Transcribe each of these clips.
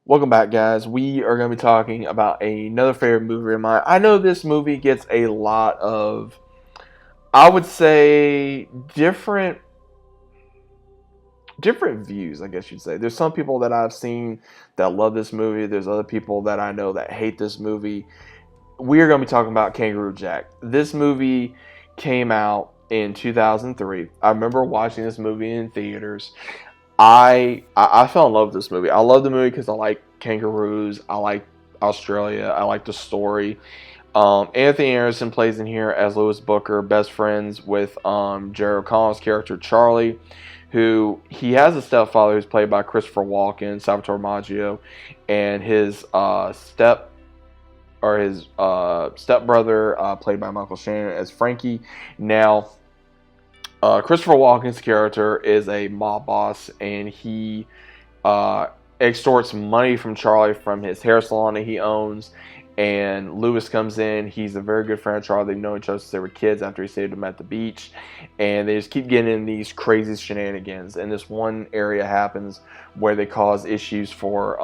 Welcome back, guys. We are going to be talking about another favorite movie of mine. I know this movie gets a lot of, I would say, different views. I guess you'd say. There's some people that I've seen that love this movie. There's other people that I know that hate this movie. We are going to be talking about Kangaroo Jack. This movie came out in 2003. I remember watching this movie in theaters. I fell in love with this movie. I love the movie because I like kangaroos. I like Australia. I like the story. Anthony Anderson plays in here as Lewis Booker, best friends with Jerry O'Connell's character Charlie, who he has a stepfather who's played by Christopher Walken, Salvatore Maggio, and his stepbrother played by Michael Shannon as Frankie. Now, Christopher Walken's character is a mob boss, and he extorts money from Charlie from his hair salon that he owns. And Lewis comes in. He's a very good friend of Charlie. They've known each other since they were kids after he saved them at the beach. And they just keep getting in these crazy shenanigans. And this one area happens where they cause issues for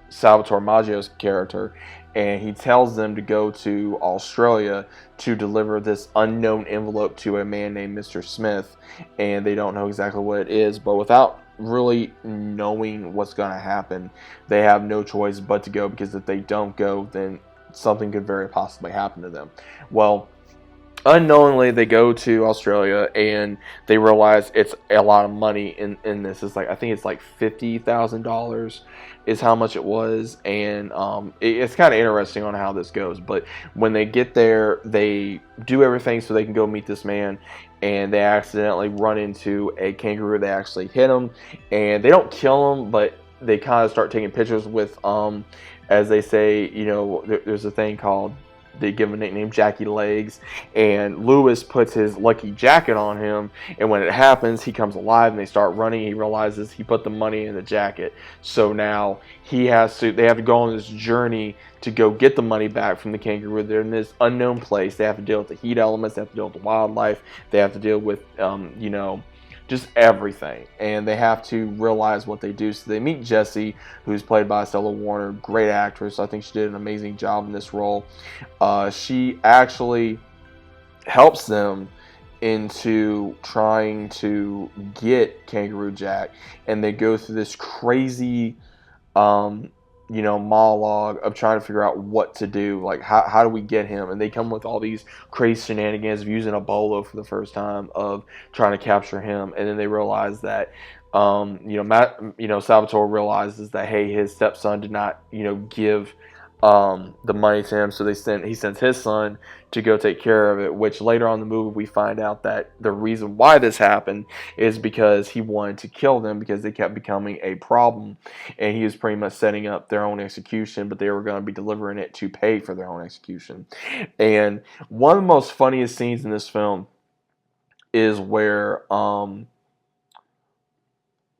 Salvatore Maggio's character, and he tells them to go to Australia to deliver this unknown envelope to a man named Mr. Smith, and they don't know exactly what it is, but without really knowing what's going to happen, they have no choice but to go, because if they don't go, then something could very possibly happen to them. Well, unknowingly they go to Australia and they realize it's a lot of money in this. It's like, I think it's like $50,000 is how much it was, and it's kind of interesting on how this goes. But when they get there, they do everything so they can go meet this man, and they accidentally run into a kangaroo. They actually hit him, and they don't kill him, but they kind of start taking pictures with as they say, there's a thing called, they give him a nickname, Jackie Legs, and Lewis puts his lucky jacket on him, and when it happens, he comes alive, and they start running. He realizes he put the money in the jacket, so now they have to go on this journey to go get the money back from the kangaroo. They're in this unknown place. They have to deal with the heat elements, they have to deal with the wildlife, they have to deal with just everything, and they have to realize what they do. So they meet Jessie, who's played by Stella Warner, great actress. I think she did an amazing job in this role. She actually helps them into trying to get Kangaroo Jack, and they go through this crazy monologue of trying to figure out what to do. Like, how do we get him? And they come with all these crazy shenanigans of using a bolo for the first time, of trying to capture him. And then they realize that, Salvatore realizes that, hey, his stepson did not, give the money to him, so he sends his son to go take care of it, which later on in the movie we find out that the reason why this happened is because he wanted to kill them, because they kept becoming a problem, and he was pretty much setting up their own execution, but they were going to be delivering it to pay for their own execution. And one of the most funniest scenes in this film is where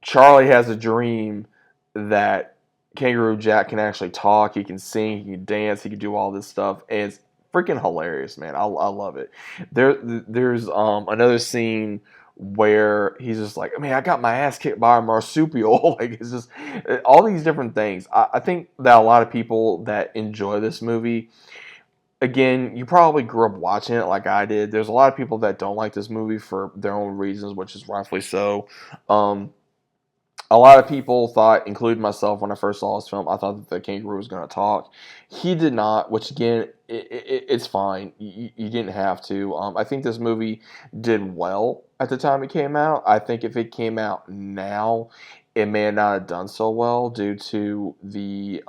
Charlie has a dream that Kangaroo Jack can actually talk, he can sing, he can dance, he can do all this stuff, and it's freaking hilarious, man. I love it. There's another scene where he's just like, I mean, I got my ass kicked by a marsupial. Like, it's just all these different things. I think that a lot of people that enjoy this movie, again, you probably grew up watching it like I did. There's a lot of people that don't like this movie for their own reasons, which is rightfully so. A lot of people thought, including myself, when I first saw this film, I thought that the kangaroo was going to talk. He did not, which again, it's fine. You didn't have to. I think this movie did well at the time it came out. I think if it came out now, it may not have done so well due to the,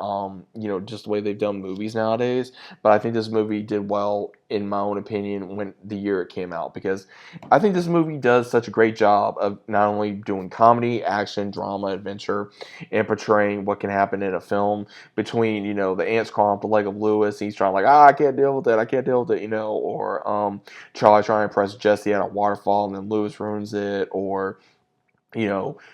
just the way they've done movies nowadays. But I think this movie did well, in my own opinion, when the year it came out, because I think this movie does such a great job of not only doing comedy, action, drama, adventure, and portraying what can happen in a film between, the ants crawling up the leg of Lewis. He's trying like, I can't deal with it. I can't deal with it, or Charlie trying to impress Jesse at a waterfall and then Lewis ruins it, or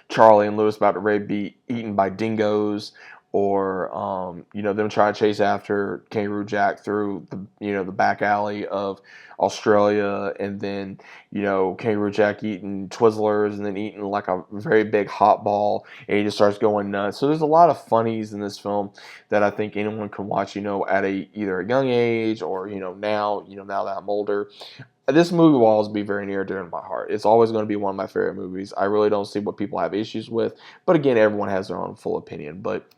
Charlie and Lewis about to be eaten by dingoes, or them trying to chase after Kangaroo Jack through the back alley of Australia, and then Kangaroo Jack eating Twizzlers and then eating like a very big hot ball, and he just starts going nuts. So there's a lot of funnies in this film that I think anyone can watch, at either a young age or now that I'm older. This movie will always be very near and dear to my heart. It's always going to be one of my favorite movies. I really don't see what people have issues with, but again, everyone has their own full opinion. But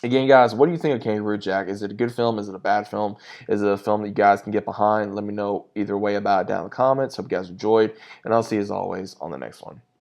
again, guys, what do you think of Kangaroo Jack? Is it a good film? Is it a bad film? Is it a film that you guys can get behind? Let me know either way about it down in the comments. Hope you guys enjoyed, and I'll see you as always on the next one.